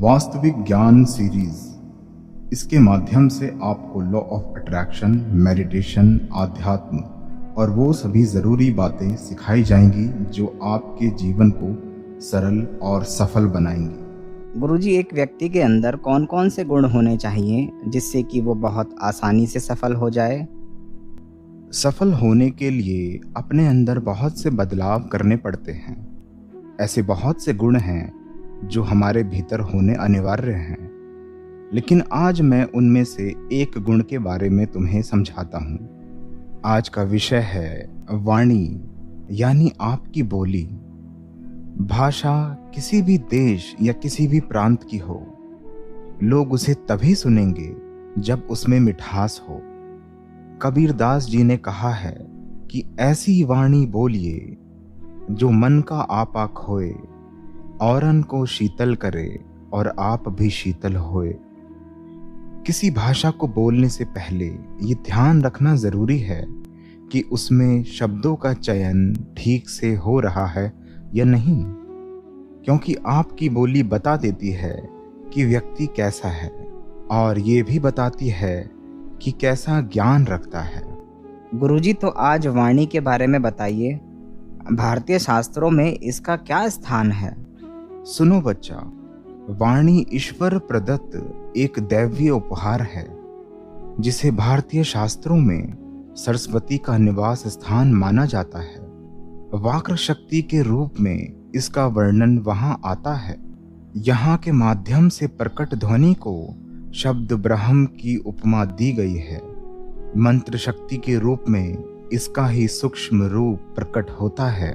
वास्तविक ज्ञान सीरीज। इसके माध्यम से आपको लॉ ऑफ अट्रैक्शन, मेडिटेशन, आध्यात्म और वो सभी ज़रूरी बातें सिखाई जाएंगी जो आपके जीवन को सरल और सफल बनाएंगी। गुरुजी, एक व्यक्ति के अंदर कौन कौन से गुण होने चाहिए जिससे कि वो बहुत आसानी से सफल हो जाए? सफल होने के लिए अपने अंदर बहुत से बदलाव करने पड़ते हैं। ऐसे बहुत से गुण हैं जो हमारे भीतर होने अनिवार्य हैं, लेकिन आज मैं उनमें से एक गुण के बारे में तुम्हें समझाता हूँ। आज का विषय है वाणी, यानी आपकी बोली। भाषा किसी भी देश या किसी भी प्रांत की हो, लोग उसे तभी सुनेंगे जब उसमें मिठास हो। कबीरदास जी ने कहा है कि ऐसी वाणी बोलिए जो मन का आपा खोए, औरन को शीतल करे और आप भी शीतल होए। किसी भाषा को बोलने से पहले ये ध्यान रखना जरूरी है कि उसमें शब्दों का चयन ठीक से हो रहा है या नहीं, क्योंकि आपकी बोली बता देती है कि व्यक्ति कैसा है और ये भी बताती है कि कैसा ज्ञान रखता है। गुरुजी, तो आज वाणी के बारे में बताइए। भारतीय शास्त्रों में इसका क्या स्थान है? सुनो बच्चा, वाणी ईश्वर प्रदत्त एक दैवीय उपहार है जिसे भारतीय शास्त्रों में सरस्वती का निवास स्थान माना जाता है। वाक् शक्ति के रूप में इसका वर्णन वहां आता है। यहाँ के माध्यम से प्रकट ध्वनि को शब्द ब्रह्म की उपमा दी गई है। मंत्र शक्ति के रूप में इसका ही सूक्ष्म रूप प्रकट होता है।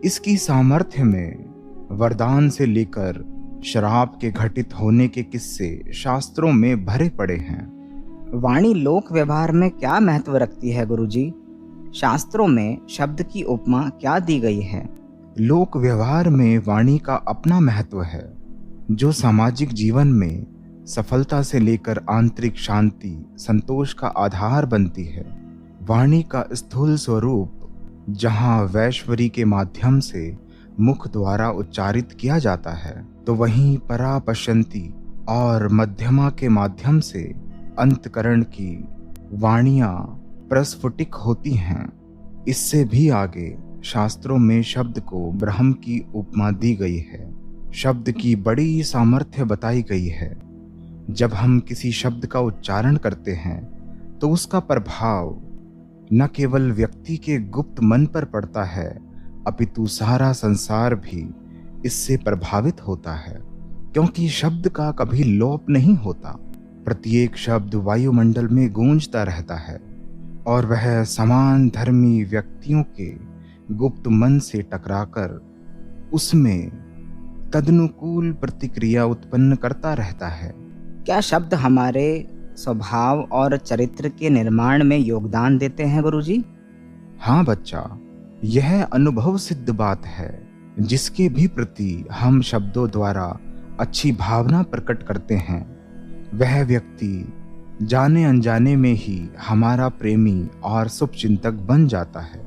इसकी सामर्थ्य में वरदान से लेकर शराब के घटित होने के किस्से शास्त्रों में भरे पड़े हैं। वाणी लोक व्यवहार में क्या महत्व रखती है गुरुजी? शास्त्रों में शब्द की उपमा क्या दी गई है? लोक व्यवहार में वाणी का अपना महत्व है, जो सामाजिक जीवन में सफलता से लेकर आंतरिक शांति, संतोष का आधार बनती है। वाणी का स्थूल स्वरूप जहाँ वैश्वरी के माध्यम से मुख द्वारा उच्चारित किया जाता है, तो वहीं परा पश्यंती और मध्यमा के माध्यम से अंतकरण की वाणियां प्रस्फुटिक होती हैं। इससे भी आगे शास्त्रों में शब्द को ब्रह्म की उपमा दी गई है। शब्द की बड़ी सामर्थ्य बताई गई है। जब हम किसी शब्द का उच्चारण करते हैं तो उसका प्रभाव न केवल व्यक्ति के गुप्त मन पर पड़ता है, अपितु सारा संसार भी इससे प्रभावित होता है, क्योंकि शब्द का कभी लोप नहीं होता। प्रत्येक शब्द वायुमंडल में गूंजता रहता है और वह समान धर्मी व्यक्तियों के गुप्त मन से टकराकर उसमें तदनुकूल प्रतिक्रिया उत्पन्न करता रहता है। क्या शब्द हमारे स्वभाव और चरित्र के निर्माण में योगदान देते हैं गुरुजी? हाँ बच्चा, यह अनुभव सिद्ध बात है। जिसके भी प्रति हम शब्दों द्वारा अच्छी भावना प्रकट करते हैं, वह व्यक्ति जाने अनजाने में ही हमारा प्रेमी और शुभचिंतक बन जाता है।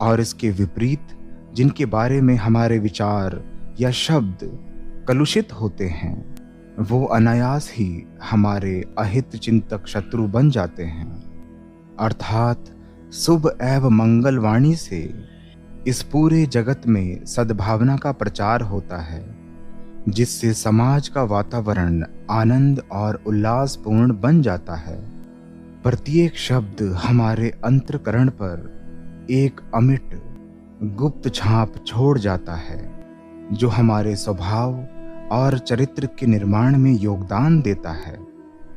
और इसके विपरीत जिनके बारे में हमारे विचार या शब्द कलुषित होते हैं, वो अनायास ही हमारे अहित चिंतक शत्रु बन जाते हैं। अर्थात शुभ एवं मंगल वाणी से इस पूरे जगत में सद्भावना का प्रचार होता है, जिससे समाज का वातावरण आनंद और उल्लासपूर्ण बन जाता है। प्रत्येक शब्द हमारे अंतःकरण पर एक अमिट गुप्त छाप छोड़ जाता है, जो हमारे स्वभाव और चरित्र के निर्माण में योगदान देता है।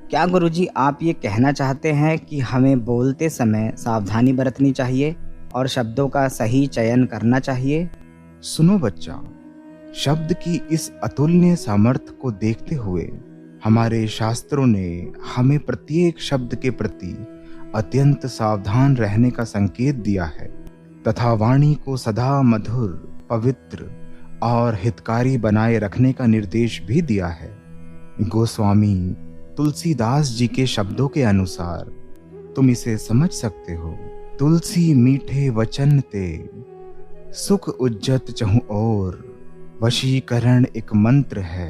क्या गुरुजी, आप ये कहना चाहते हैं कि हमें बोलते समय सावधानी बरतनी चाहिए और शब्दों का सही चयन करना चाहिए? सुनो बच्चा, शब्द की इस अतुलनीय सामर्थ्य को देखते हुए हमारे शास्त्रों ने हमें प्रत्येक शब्द के प्रति अत्यंत सावधान रहने का संकेत दिया है तथा वाणी को सदा मधुर, पवित्र और हितकारी बनाए रखने का निर्देश भी दिया है। गोस्वामी तुलसीदास जी के शब्दों के अनुसार तुम इसे समझ सकते हो। तुलसी मीठे वचन ते, सुख उज्जत चहु और, वशीकरण एक मंत्र है,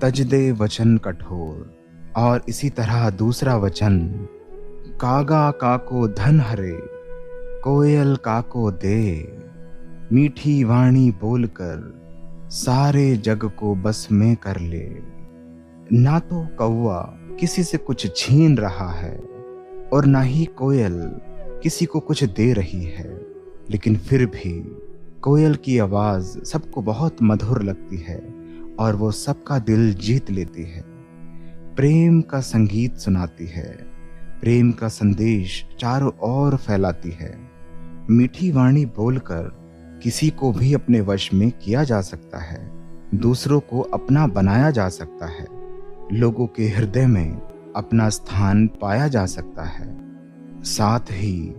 तज दे वचन कठोर। और इसी तरह दूसरा वचन, कागा काको धन हरे, कोयल काको दे। मीठी वाणी बोलकर सारे जग को बस में कर ले। ना तो कौवा किसी से कुछ छीन रहा है और ना ही कोयल किसी को कुछ दे रही है, लेकिन फिर भी कोयल की आवाज सबको बहुत मधुर लगती है और वो सबका दिल जीत लेती है। प्रेम का संगीत सुनाती है, प्रेम का संदेश चारों ओर फैलाती है। मीठी वाणी बोलकर किसी को भी अपने वश में किया जा सकता है, दूसरों को अपना बनाया जा सकता है, लोगों के हृदय में अपना स्थान पाया जा सकता है। साथ ही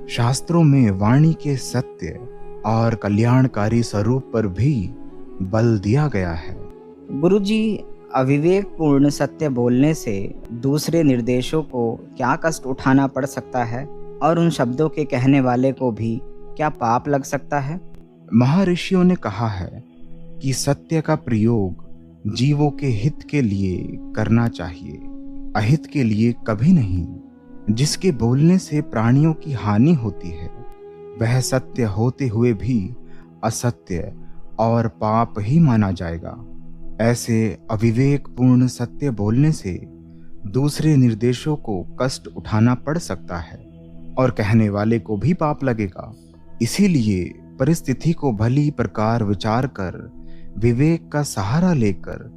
शास्त्रों में वाणी के सत्य और कल्याणकारी स्वरूप पर भी बल दिया गया है। गुरुजी, अविवेकपूर्ण सत्य बोलने से दूसरे निर्देशों को क्या कष्ट उठाना पड़ सकता है और उन शब्दों के कहने वाले को भी क्या पाप लग सकता है? महर्षियों ने कहा है कि सत्य का प्रयोग जीवों के हित के लिए करना चाहिए, अहित के लिए कभी नहीं। जिसके बोलने से प्राणियों की हानि होती है वह सत्य होते हुए भी असत्य और पाप ही माना जाएगा। ऐसे अविवेकपूर्ण सत्य बोलने से दूसरे निर्देशों को कष्ट उठाना पड़ सकता है और कहने वाले को भी पाप लगेगा। इसीलिए परिस्थिति को भली प्रकार विचार कर विवेक का सहारा लेकर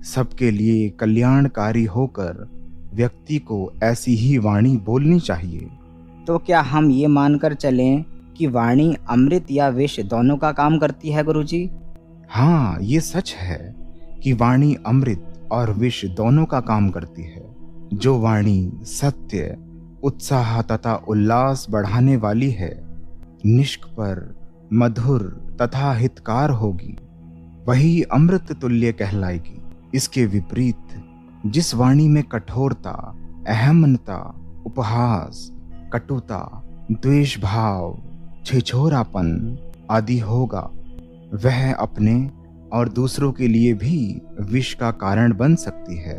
सबके लिए कल्याणकारी होकर व्यक्ति को ऐसी ही वाणी बोलनी चाहिए। तो क्या हम ये मानकर चलें कि वाणी अमृत या विष दोनों का काम करती है गुरुजी? हाँ, ये सच है कि वाणी अमृत और विष दोनों का काम करती है। जो वाणी सत्य, उत्साह तथा उल्लास बढ़ाने वाली है, निष्कपट, मधुर तथा हितकार होगी, वही अमृत तुल्य कहलाएगी। इसके विपरीत जिस वाणी में कठोरता, अहमनता, उपहास, कटुता, द्वेष भाव, छिछोरापन आदि होगा, वह अपने और दूसरों के लिए भी विष का कारण बन सकती है।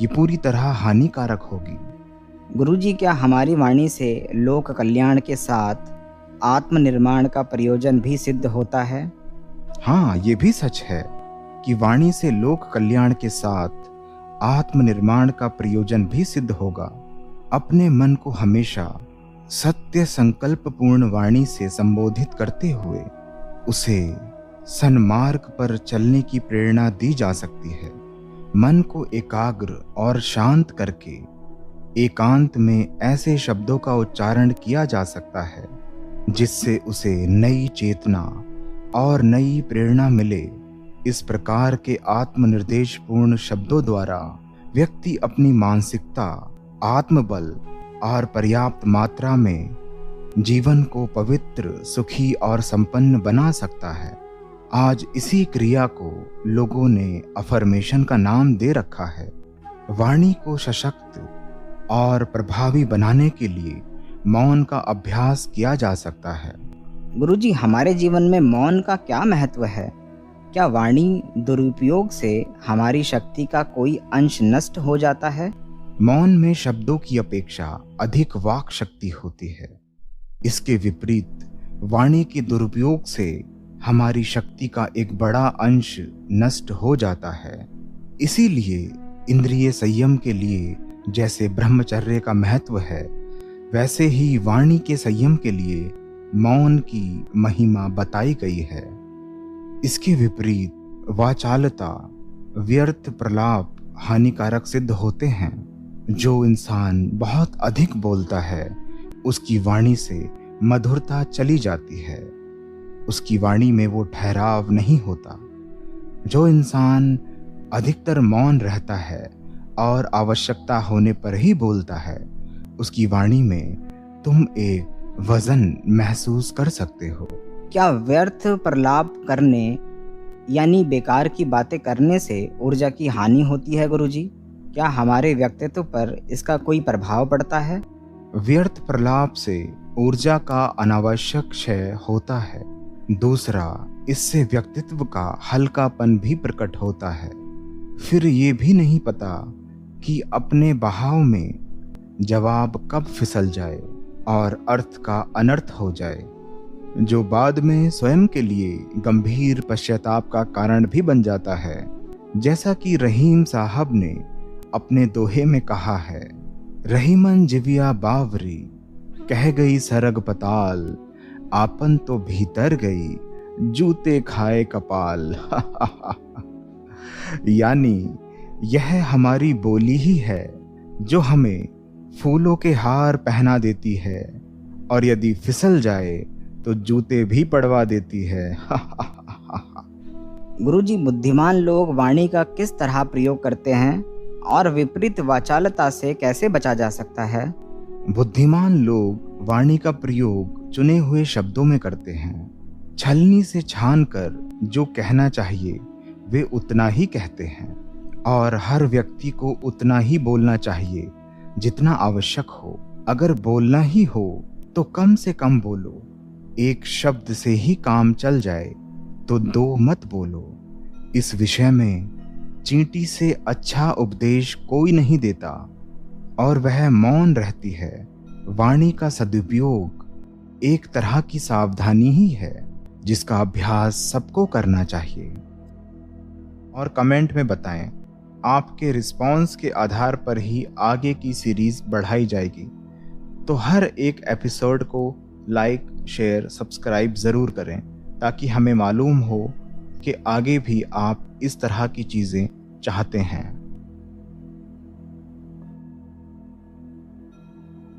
ये पूरी तरह हानिकारक होगी। गुरुजी, क्या हमारी वाणी से लोक कल्याण के साथ आत्मनिर्माण का प्रयोजन भी सिद्ध होता है? हाँ, ये भी सच है कि वाणी से लोक कल्याण के साथ आत्मनिर्माण का प्रयोजन भी सिद्ध होगा। अपने मन को हमेशा सत्य संकल्प पूर्ण वाणी से संबोधित करते हुए उसे सन्मार्ग पर चलने की प्रेरणा दी जा सकती है। मन को एकाग्र और शांत करके एकांत में ऐसे शब्दों का उच्चारण किया जा सकता है जिससे उसे नई चेतना और नई प्रेरणा मिले। इस प्रकार के आत्मनिर्देश पूर्ण शब्दों द्वारा व्यक्ति अपनी मानसिकता, आत्मबल और पर्याप्त मात्रा में जीवन को पवित्र, सुखी और संपन्न बना सकता है। आज इसी क्रिया को लोगों ने अफर्मेशन का नाम दे रखा है। वाणी को सशक्त और प्रभावी बनाने के लिए मौन का अभ्यास किया जा सकता है। गुरुजी, हमारे जीवन में मौन का क्या महत्व है? क्या वाणी दुरुपयोग से हमारी शक्ति का कोई अंश नष्ट हो जाता है? मौन में शब्दों की अपेक्षा अधिक वाक शक्ति होती है। इसके विपरीत वाणी के दुरुपयोग से हमारी शक्ति का एक बड़ा अंश नष्ट हो जाता है। इसीलिए इंद्रिय संयम के लिए जैसे ब्रह्मचर्य का महत्व है, वैसे ही वाणी के संयम के लिए मौन की महिमा बताई गई है। इसके विपरीत वाचालता, व्यर्थ प्रलाप हानिकारक सिद्ध होते हैं। जो इंसान बहुत अधिक बोलता है उसकी वाणी से मधुरता चली जाती है, उसकी वाणी में वो ठहराव नहीं होता। जो इंसान अधिकतर मौन रहता है और आवश्यकता होने पर ही बोलता है, उसकी वाणी में तुम एक वजन महसूस कर सकते हो। क्या व्यर्थ प्रलाप करने यानी बेकार की बातें करने से ऊर्जा की हानि होती है गुरुजी? क्या हमारे व्यक्तित्व पर इसका कोई प्रभाव पड़ता है? व्यर्थ प्रलाप से ऊर्जा का अनावश्यक क्षय होता है। दूसरा, इससे व्यक्तित्व का हल्कापन भी प्रकट होता है। फिर ये भी नहीं पता कि अपने बहाव में जवाब कब फिसल जाए और अर्थ का अनर्थ हो जाए, जो बाद में स्वयं के लिए गंभीर पश्चाताप का कारण भी बन जाता है। जैसा कि रहीम साहब ने अपने दोहे में कहा है, रहीमन जिविया बावरी, कह गई सरग पताल, आपन तो भीतर गई, जूते खाए कपाल। यानी यह हमारी बोली ही है जो हमें फूलों के हार पहना देती है और यदि फिसल जाए तो जूते भी पड़वा देती है। गुरुजी, बुद्धिमान लोग वाणी का किस तरह प्रयोग करते हैं और विपरीत वाचालता से कैसे बचा जा सकता है? बुद्धिमान लोग वाणी का प्रयोग चुने हुए शब्दों में करते हैं। छलनी से छान कर जो कहना चाहिए वे उतना ही कहते हैं और हर व्यक्ति को उतना ही बोलना चाहिए जितना आवश्यक हो। अगर बोलना ही हो तो कम से कम बोलो। एक शब्द से ही काम चल जाए तो दो मत बोलो। इस विषय में चींटी से अच्छा उपदेश कोई नहीं देता और वह मौन रहती है। वाणी का सदुपयोग एक तरह की सावधानी ही है जिसका अभ्यास सबको करना चाहिए। और कमेंट में बताएं, आपके रिस्पॉन्स के आधार पर ही आगे की सीरीज बढ़ाई जाएगी। तो हर एक एपिसोड को लाइक, शेयर, सब्सक्राइब ज़रूर करें ताकि हमें मालूम हो कि आगे भी आप इस तरह की चीज़ें चाहते हैं।